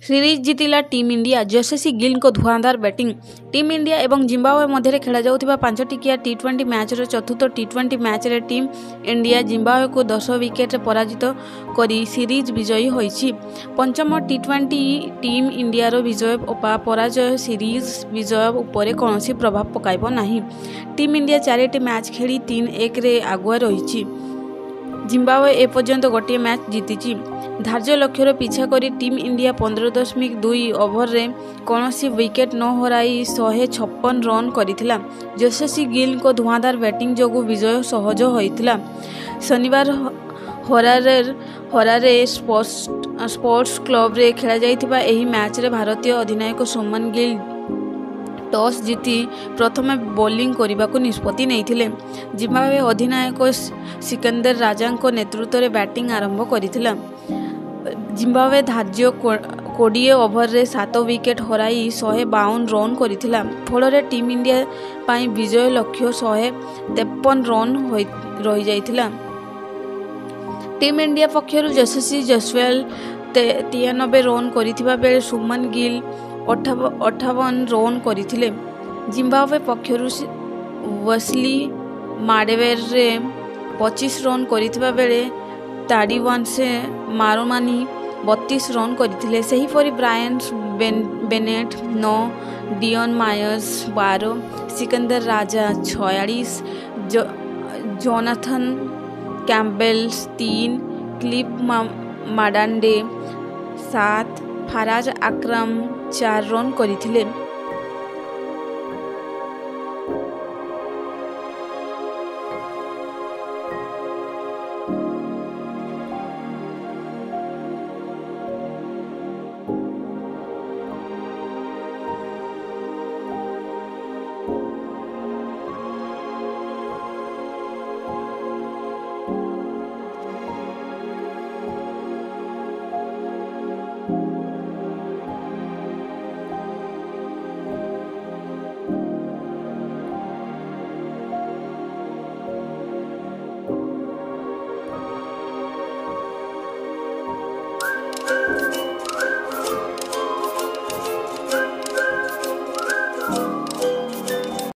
Series जीतिला team India. Yashasvi Gill को धुआंधार बैटिंग। टीम इंडिया एवं जिम्बाब्वे मध्य खेला जाउथिबा 5 टिकिया टी20 मैच चतुर्थ टी20 मैच रे टीम इंडिया जिम्बाब्वे को 10 विकेट पराजित करी सीरीज विजयी होईछि। पंचम टी20 टीम इंडिया रो विजय पराजय सीरीज विजय उपरे कौनसी प्रभाव पकाइबो नाही। टीम इंडिया 4टी मैच खेली 3-1 रे आगुआ रहिछि। जिम्बाब्वे एपर्यंत गोटे मैच जीति। धार्य लक्ष्यर पीछा करी टीम इंडिया 15.2 ओवर रे कौनसी विकेट न हराई 156 रन करिथिला। यशस्वी गिल को धुआंधार बैटिंग जोगु विजय सहज होइथिला। शनिवार हरारे स्पोर्ट्स क्लब रे खेला जाइथिबा एही मैच रे भारतीय अधिनायक शुभमन गिल टॉस जीति प्रथम बोलिंग करने निष्पत्ति नहीं। जिम्बाब्वे अधिनायक सिकंदर राजा नेतृत्व में बैटिंग आरंभ करथिला। जिम्बाब्वे धार्य 20 ओवर रे 7 विकेट हराई 152 रन करथिला। फल टीम इंडिया पाई विजय लक्ष्य 153 रन रही जाइथिला। टीम इंडिया पक्षर यशस्वी जसवाल 93 रन करथिबा बेले शुभमन गिल 58 रन करथिले। जिम्बाब्वे पक्षर वेस्ली माडेवेर 25 रन करथिबा बेले ताडिवान से मारोमानी 32 रन करथिले। सेहीपरि Brian Bennett 9, Dion Myers 12, Sikandar Raza 46, Jonathan Campbell 3, Clive Madande 7, Faraz Akram 4 run करथिले।